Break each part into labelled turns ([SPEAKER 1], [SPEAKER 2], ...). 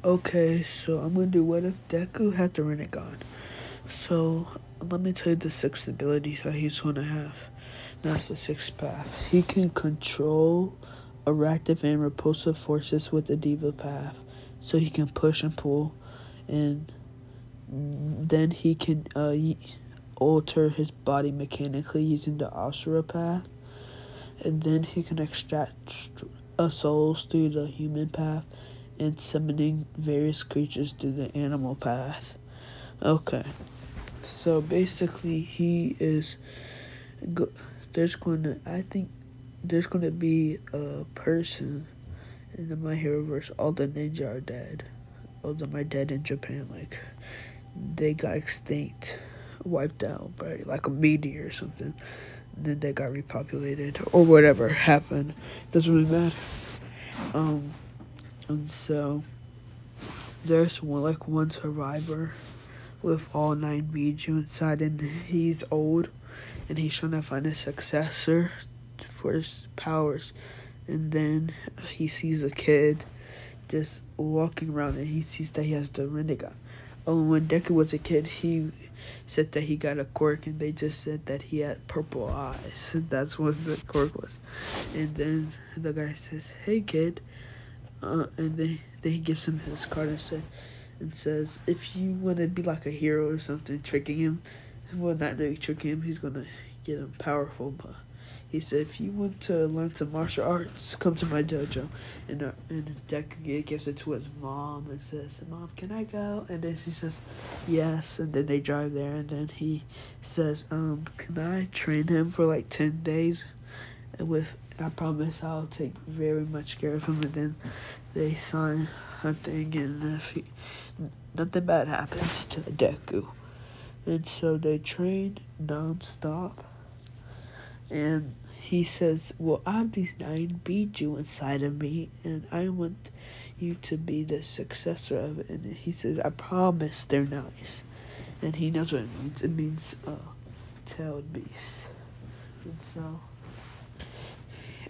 [SPEAKER 1] Okay, so I'm gonna do what if Deku had the Rinnegan. So let me tell you the six abilities that he's gonna have. That's the sixth path. He can control erratic and repulsive forces with the Diva path. So he can push and pull, and then he can alter his body mechanically using the Asura path. And then he can extract souls through the human path and summoning various creatures through the animal path. Okay, so basically he is. There's gonna, I think, there's gonna be a person in the My Hero verse. All the ninja are dead. All of them are dead in Japan. Like they got extinct, wiped out by like a meteor or something. And then they got repopulated or whatever happened. Doesn't really matter. And so there's one survivor with all 9 Biju inside, and he's old, and he's trying to find a successor for his powers. And then he sees a kid just walking around, and he sees that he has the Rinnegan. When Deku was a kid, he said that he got a quirk, and they just said that he had purple eyes. That's what the quirk was. And then the guy says, "Hey kid," and then he gives him his card and says, if you want to be like a hero or something, tricking him. Well, not really tricking him. He's gonna get him powerful, but he said, if you want to learn some martial arts, come to my dojo. And Deku gives it to his mom and says, "Mom, can I go?" And then she says, "Yes." And then they drive there, and then he says, "Can I train him for like 10 days? I promise I'll take very much care of him." And then they sign a thing, and nothing bad happens to Deku. And so they train non-stop. And he says, well, I have these 9 Biju inside of me, and I want you to be the successor of it. And he says, I promise they're nice. And he knows what it means. It means tailed beast. And so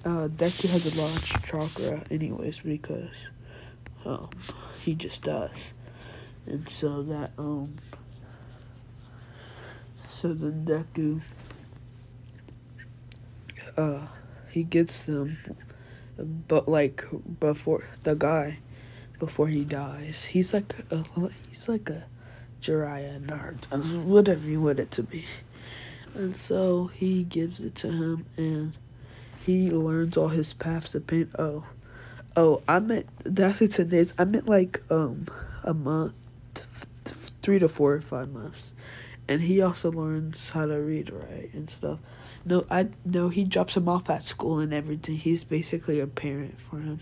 [SPEAKER 1] Deku has a large chakra anyways, because he just does. And so that so then Deku he gets them, but like before he dies, he's like a Jiraiya nerd, whatever you want it to be. And so he gives it to him, and he learns all his paths of pain. I meant that's it. 10 days. I meant like a month, 3 to 4 or 5 months, and he also learns how to read, write, and stuff. No, he drops him off at school and everything. He's basically a parent for him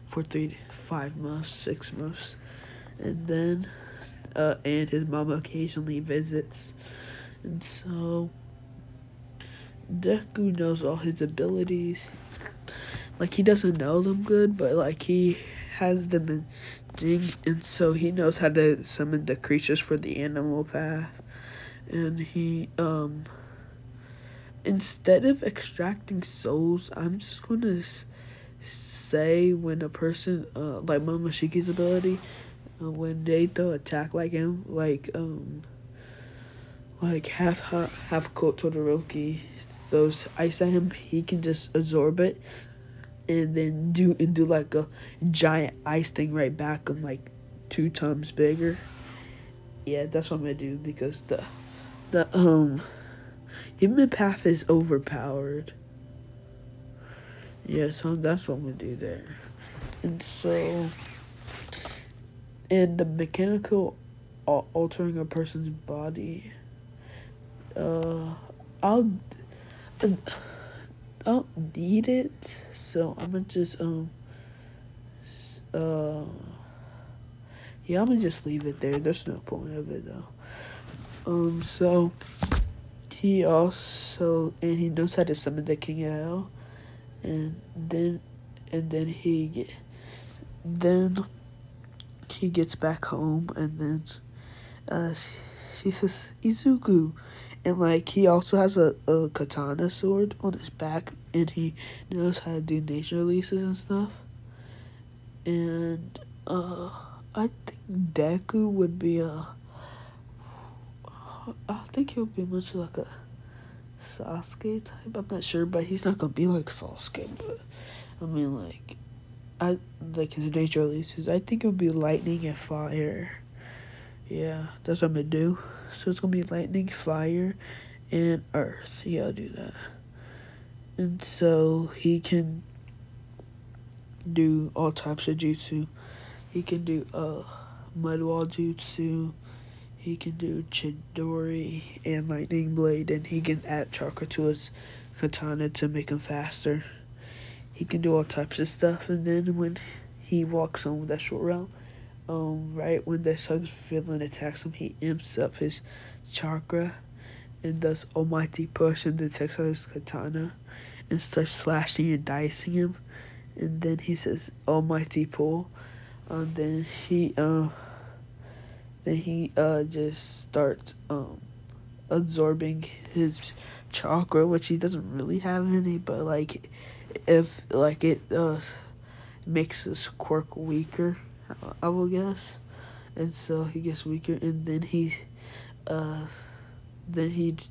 [SPEAKER 1] for 3 to 5 months, 6 months, and then and his mom occasionally visits, and so Deku knows all his abilities. Like, he doesn't know them good, but like he has them in thing, and so he knows how to summon the creatures for the animal path. And he instead of extracting souls, I'm just gonna say when a person like Momoshiki's ability, when they throw attack like him, like half coat Todoroki throws ice at him, he can just absorb it and then do like a giant ice thing right back of like 2 times bigger. Yeah, that's what I'm gonna do, because the human path is overpowered. Yeah, so that's what I'm gonna do there. And so, and the mechanical altering a person's body, I'll need it, so I'm gonna just yeah, I'm gonna just leave it there. There's no point of it though. So he also, and he knows how to summon the King of Hell, and then he gets back home, and then she says Izuku, and like he also has a katana sword on his back, and he knows how to do nature releases and stuff. And I think Deku would be I think he would be much like a Sasuke type. I'm not sure, but he's not gonna be like Sasuke. But I mean, like, I like his nature releases. I think it would be lightning and fire. Yeah, that's what I'm gonna do. So it's gonna be lightning, fire, and earth. Yeah, I'll do that. And so he can do all types of jutsu. He can do mud wall jutsu. He can do Chidori and Lightning Blade, and he can add chakra to his katana to make him faster. He can do all types of stuff, and then when he walks on that short route, right when the sun's villain attacks him, he imps up his chakra and does Almighty Push and then takes out his katana and starts slashing and dicing him, and then he says Almighty Pull, then he just starts absorbing his chakra, which he doesn't really have any, but like if like it makes his quirk weaker, I will guess, and so he gets weaker, and then he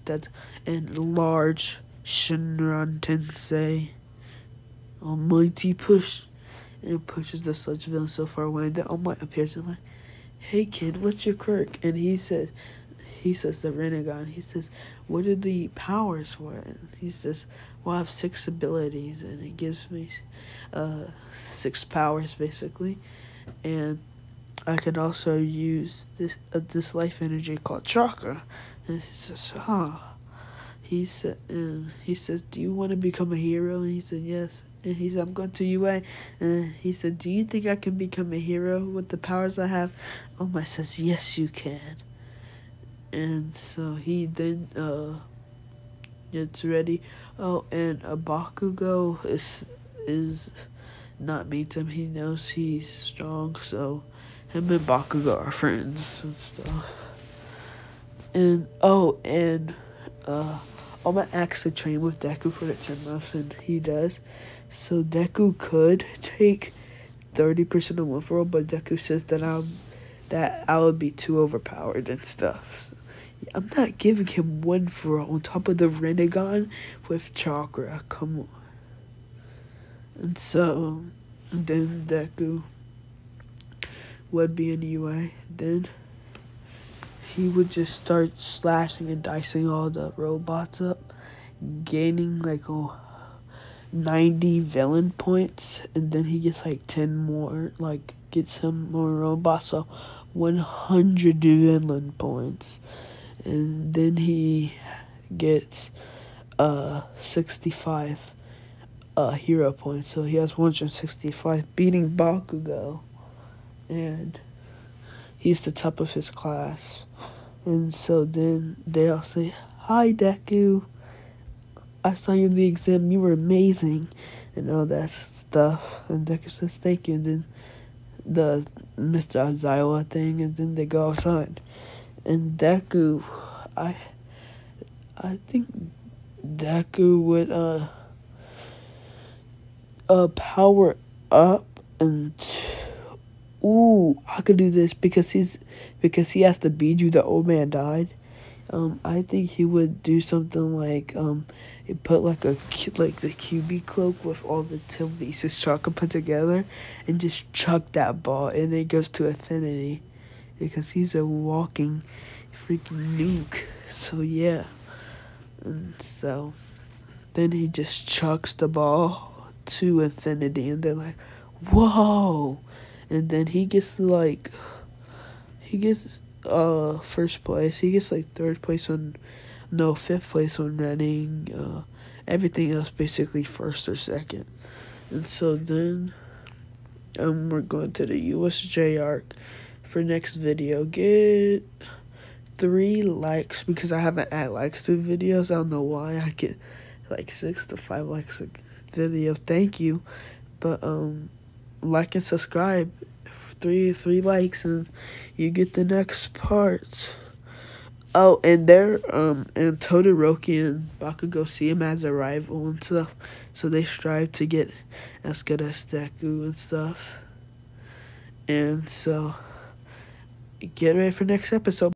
[SPEAKER 1] does enlarge Shinran Tensei Almighty Push, and it pushes the sludge villain so far away that All Might appears and like, hey kid, what's your quirk? And he says the Rinnegan. He says, what are the powers for it? He says, well, I have 6 abilities, and it gives me 6 powers basically, and I can also use this life energy called chakra. And he says, He says, do you want to become a hero? And he said, yes. And he said, I'm going to UA. And he said, do you think I can become a hero with the powers I have? Omai says, yes, you can. And so he then gets ready. Oh, and Bakugo is not mean to him. He knows he's strong, so him and Bakugo are friends and stuff. And Oma asks to train with Deku for the 10 months, and he does. So Deku could take 30% of one for all, but Deku says that I would be too overpowered and stuff. So, yeah, I'm not giving him one for all on top of the Rinnegan with chakra. Come on. And so then Deku would be in UA. Then he would just start slashing and dicing all the robots up, gaining like 90 villain points, and then he gets like 10 more, like gets him more robots, so 100 villain points, and then he gets 65 hero points, so he has 165, beating Bakugo, and he's the top of his class. And so then they all say, hi Deku, I saw you in the exam, you were amazing, and all that stuff. And Deku says thank you, and then the Mr. Aizawa thing, and then they go outside. And Deku, I think Deku would power up and I could do this because he has to beat you. The old man died. I think he would do something like he put like the QB cloak with all the Televisus chakra put together and just chuck that ball, and it goes to infinity because he's a walking freaking nuke. So yeah, and so then he just chucks the ball to infinity, and they're like, whoa. And then he gets first place. He gets like 5th place on running. Everything else basically 1st or 2nd. And so then we're going to the USJ arc for next video. Get 3 likes because I haven't added likes to videos. I don't know why. I get like 6 to 5 likes a video. Thank you. But like and subscribe. 3 likes and you get the next part. Oh, and and Todoroki and Bakugo see him as a rival and stuff, so they strive to get as good as Deku and stuff. And so get ready for next episode.